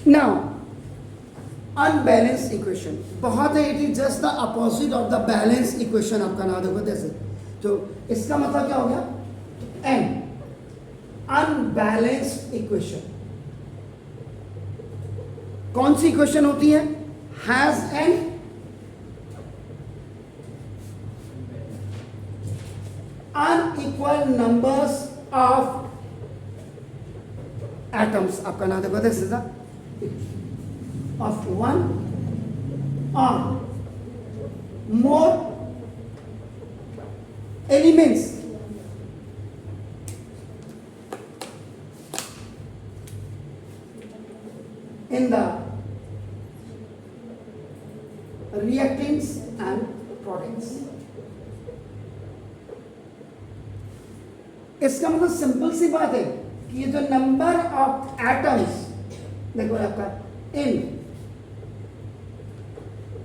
Now unbalance equation बहुत है, it is just the opposite of the balance equation. आपका नाम देखो जैसे, तो इसका मतलब क्या हो गया, एन अनबैलेंस्ड इक्वेशन। कौन सी इक्वेशन होती है, has an unequal numbers of atoms. आपका नाम देखो this is of one or more elements in the reactants and products। इसका मतलब सिंपल सी बात है कि ये जो नंबर ऑफ एटम्स देखो आपका इन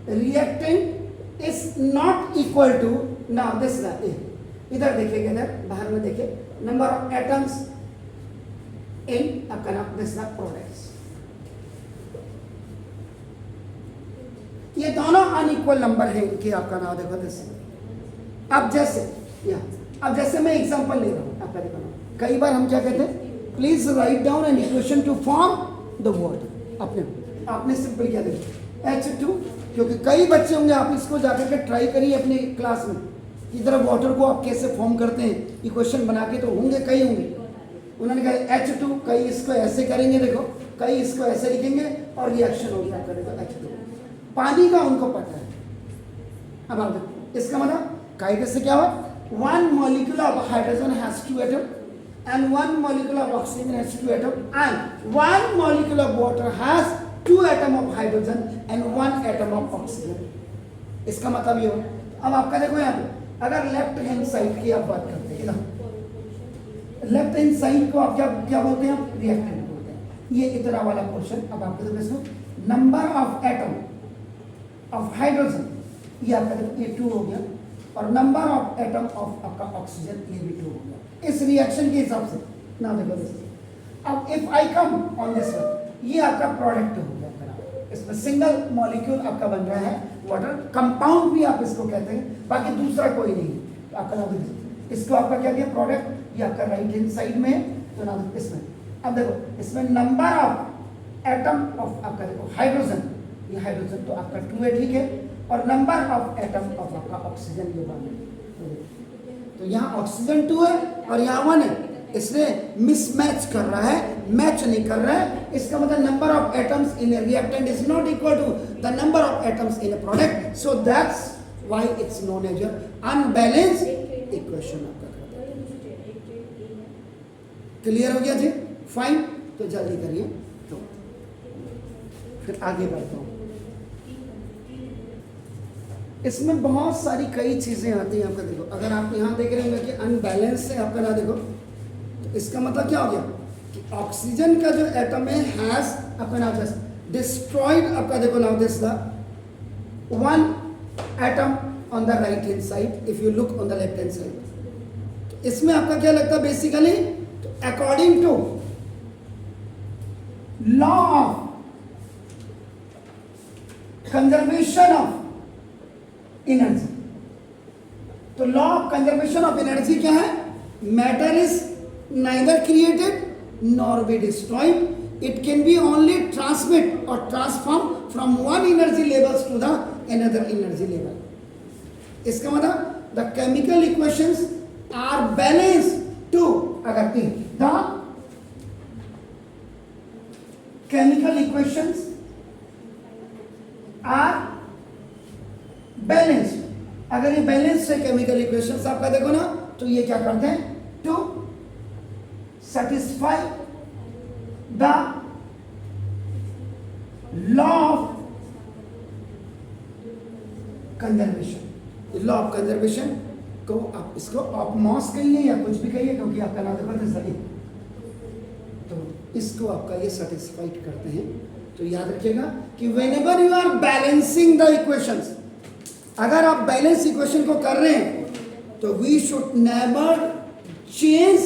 reactant is not equal to, now this is इधर देखिएगा, इधर बाहर में देखिए, नंबर ऑफ एटम्स इन आपका नाम दिस प्रोडक्ट्स, ये दोनों अनइक्वल नंबर है इनके। आपका नाम देखो दिस। अब जैसे मैं एग्जांपल ले रहा हूं, आपका देखो ना, कई बार हम क्या कहते हैं, please write down an equation two form the word. आपने सिंपल क्या देखा, H2, क्योंकि कई बच्चे होंगे, आप इसको जाकर के ट्राई करिए अपने क्लास में कि जरा वाटर को आप कैसे फॉर्म करते हैं इक्वेशन बना के, तो होंगे कई होंगे। उन्होंने कहा H2, कई इसको ऐसे करेंगे, देखो कई इसको ऐसे लिखेंगे और रिएक्शन हो गया आपका देखो H2। पानी का उनको पता है। अब आप देखो इसका मतलब कई से क्या हुआ, one molecule of hydrogen has 2 atom and one molecule of oxygen has 2 atom and one molecule of water has 2 atom of hydrogen and 1 atom of oxygen। इसका मतलब ये हो। अब आपका देखो यहाँ पे अगर लेफ्ट हैंड साइड की आप बात करते हैं, लेफ्ट हैंड साइड को आप क्या बोलते हैं, रिएक्टेंट बोलते हैं। ये इतना वाला पोर्शन, अब आपका देखो इसमें number of atom of hydrogen, ये आपका देखो ये 2 हो गया, और नंबर ऑफ एटम ऑफ आपका ऑक्सीजन ये भी 2 हो गया इस रिएक्शन के हिसाब से। ना देखो अब if I come on this one, ये आपका प्रोडक्ट हो गया, इसमें सिंगल मॉलिक्यूल आपका बन रहा है वाटर, कंपाउंड भी आप इसको कहते हैं, बाकी दूसरा कोई नहीं आपका नाम। इसको आपका क्या किया, प्रोडक्ट, ये आपका राइट हैंड साइड में है, तो नाम इसमें। अब देखो इसमें नंबर ऑफ एटम ऑफ आपका देखो हाइड्रोजन, ये हाइड्रोजन तो आपका 2 है, ठीक है, और नंबर ऑफ एटम ऑफ आपका ऑक्सीजन ये 1 है। तो यहाँ ऑक्सीजन 2 है और यहाँ 1 है, इसने मिसमैच कर रहा है, मैच नहीं कर रहा है। इसका मतलब number of atoms in a reactant is not equal to the number of atoms in a product, so that's why it's known as unbalanced equation. Clear हो गया जी, फाइन। तो जल्दी करिए, तो फिर आगे बढ़ता हूँ। इसमें बहुत सारी कई चीजें आती हैं आपका देखो, अगर आप यहाँ देख रहे होंगे कि अनबैलेंस है आपका ना देखो, तो इसका मतलब क्या हो गया कि ऑक्सीजन का जो एटम है हैज आपका नाम जस्ट डिस्ट्रॉयड आपका देखो now this the 1 atom on the right hand side, if you look on the left hand side. तो इसमें आपका क्या लगता है बेसिकली, तो according to law of conservation of energy, तो law of conservation of energy क्या है, matter is neither created nor be destroyed, it can be only transmit और transform from one energy levels to the another energy level. इसका मतलब the chemical equations are balanced to, अगर the chemical equations are balanced, अगर ये balanced है chemical equations आपका देखो ना, तो ये क्या करते हैं, to satisfy the law of conservation। Law of conservation को आप इसको ऑपमॉस कहिए या कुछ भी कहिए, क्योंकि आपका नाम देखो सही, तो इसको आपका ये सेटिस्फाइड करते हैं। तो याद रखिएगा कि whenever you are balancing the equations, अगर आप बैलेंस इक्वेशन को कर रहे हैं तो we should never change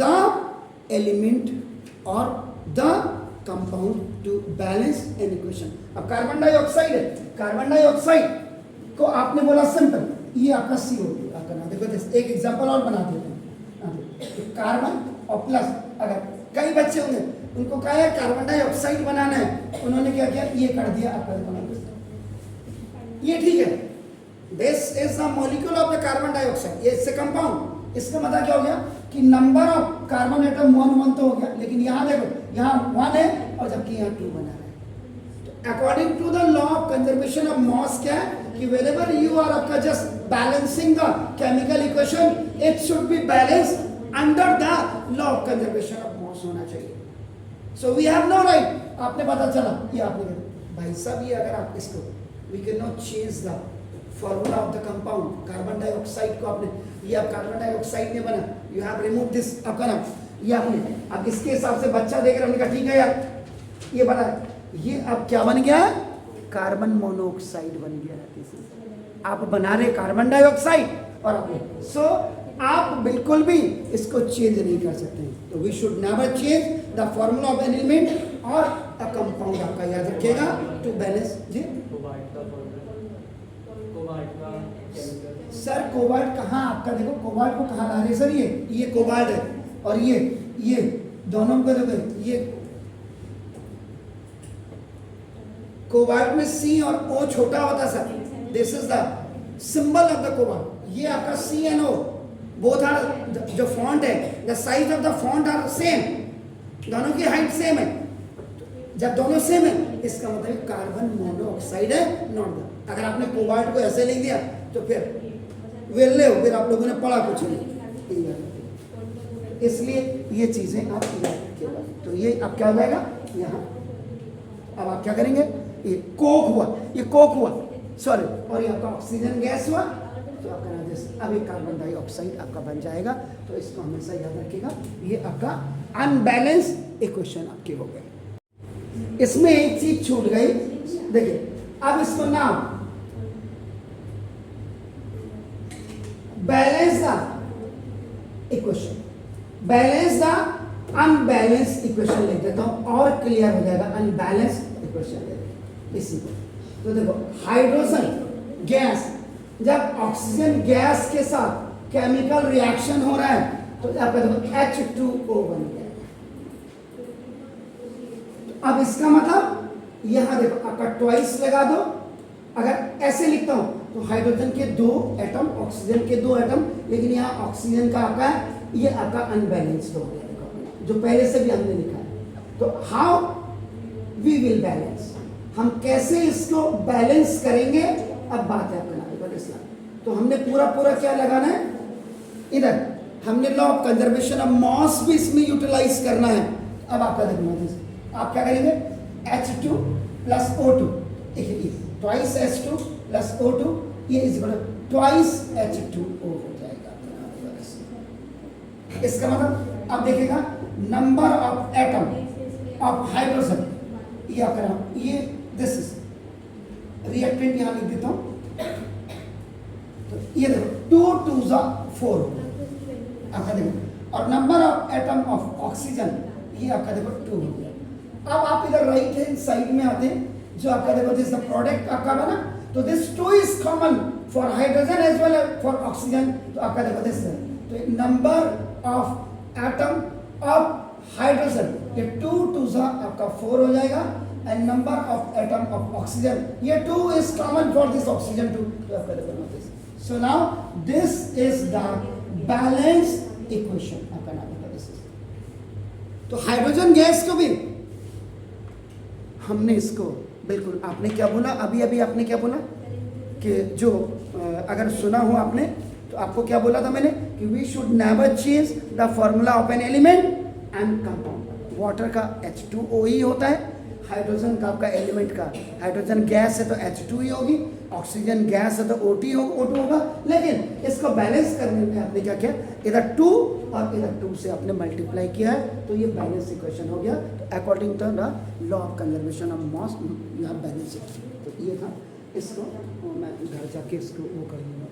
the element और the compound to balance an equation. अब कार्बन डाइऑक्साइड है, कार्बन डाइऑक्साइड को आपने बोला सिंपल, ये आपका सी हो गया। आपका ना देखो एक एग्जांपल और बना देते हैं। कार्बन और प्लस, अगर कई बच्चे होंगे उनको कहा है कार्बन डाइऑक्साइड बनाना है, उन्होंने क्या किया, ये कर दिया आपका, ये ठीक है, this is the molecule of the carbon dioxide, ये इससे कंपाउंड, इसका मतलब क्या हो गया कि नंबर ऑफ कार्बन एटम 1 तो हो गया, लेकिन यहाँ देखो यहाँ 1 है और जबकि यहाँ 2 बना रहा है। तो according to the law of conservation of mass क्या है कि whenever you are आपका just balancing the chemical equation, it should be balance under the law of conservation of mass होना चाहिए। So we have no right, आपने पता चला ये आपने भाई साहब, ये अगर आप इसको we can not change the formula of the compound, carbon dioxide को आपने, ये आप कार्बन डाइऑक्साइड ने बना, यू हैव रिमूव दिस आपका नाम, ये आपने, अब इसके हिसाब से बच्चा देख रहे हैं, ठीक है यार ये बना, ये अब क्या बन गया, कार्बन मोनोऑक्साइड बन गया है। आप बना रहे कार्बन डाइऑक्साइड और आपने, सो आप बिल्कुल भी इसको चेंज नहीं कर सकते, तो we should never change the formula of an element और अ कंपाउंड, आपका याद रखिएगा टू बैलेंस। जी सर कोबाल्ट कहाँ, आपका देखो कोबाल्ट को कहाँ ला रहे सर, ये कोबाल्ट है और ये दोनों को देखो, ये कोबाल्ट में सी और ओ छोटा होता sir, this is the symbol of the cobalt, ये आपका C and O both are, जो फॉन्ट है the size of the font are same, दोनों की हाइट सेम है, जब दोनों सेम है इसका मतलब कार्बन मोनोऑक्साइड है, नॉट द, अगर आपने कोबाल्ट को ऐसे लिख दिया तो फिर वेल्ले हो, फिर आप लोगों ने पढ़ा कुछ नहीं, इसलिए ये चीजें आप याद रखिएगा। तो ये अब क्या हो जाएगा यहाँ, अब आप क्या करेंगे, ये कोक हुआ, ये कोक हुआ सॉरी, और ये आपका ऑक्सीजन गैस हुआ, तो आपका अब एक कार्बन डाइऑक्साइड आपका बन जाएगा। तो इसको हमेशा याद रखिएगा, ये आपका अनबैलेंस इक्वेशन आपके हो गए। इसमें एक चीज छूट गई, देखिए अब इसको नाम balance the equation, balance the unbalance equation लिख देता हूं और क्लियर हो जाएगा, अनबैलेंस इक्वेशन इसी को। तो देखो हाइड्रोजन गैस, जब ऑक्सीजन गैस के साथ केमिकल रिएक्शन हो रहा है तो आपका देखो H2O बन गया। अब इसका मतलब यहां देखो आपका ट्वाइस लगा दो, अगर ऐसे लिखता हूं तो हाइड्रोजन के 2 एटम, ऑक्सीजन के 2 एटम, लेकिन यहाँ ऑक्सीजन का आपका ये आपका अनबैलेंस्ड हो गया, जो पहले से भी हमने लिखा है। तो हाउ वी विल बैलेंस, हम कैसे इसको बैलेंस करेंगे, अब बात है अपना इस्लाम। तो हमने पूरा क्या लगाना है, इधर हमने law of conservation of mass भी इसमें यूटिलाइज करना है। अब आपका देखना, आप क्या करेंगे, H2 plus O2, twice H2 plus O2, ये इज इक्वल ट्वाइस H2O हो जाएगा। इसका मतलब अब देखिएगा number of atom of hydrogen, ये आपका ये दिस इज रिएक्टेंट, यहां लिख देता हूं, तो ये देखो 2 2 4 आपका देखो, और number of atom of oxygen ये आपका देखो 2 हो गया। अब आप इधर राइट हैंड साइड में आते हैं, जो आपका देखो दिस द प्रोडक्ट आपका बना, तो this 2 is common for hydrogen as well for oxygen, तो आपका देखो दिस, तो number of atom of hydrogen ये 2 2 आपका 4 हो जाएगा, and number of atom of oxygen ये 2 is common for this oxygen 2, तो आपका देखो this. So now this is the balance equation आपका नाम है दिस। तो हाइड्रोजन गैस को भी हमने इसको बिल्कुल, आपने क्या बोला अभी आपने क्या बोला कि जो अगर सुना हो आपने तो आपको क्या बोला था मैंने कि we should never change the formula of an element and compound. Water का H2O ही होता है, हाइड्रोजन का आपका एलिमेंट का, हाइड्रोजन गैस है तो H2 ही होगी, ऑक्सीजन गैस है तो O2 होगा, लेकिन इसको बैलेंस करने में आपने क्या किया, इधर 2 और इधर 2 से आपने मल्टीप्लाई किया है, तो ये बैलेंस इक्वेशन हो गया। तो according to the law of conservation of mass you have balance. तो ये था, इसको मैं घर जाके इसको वो करूँगा।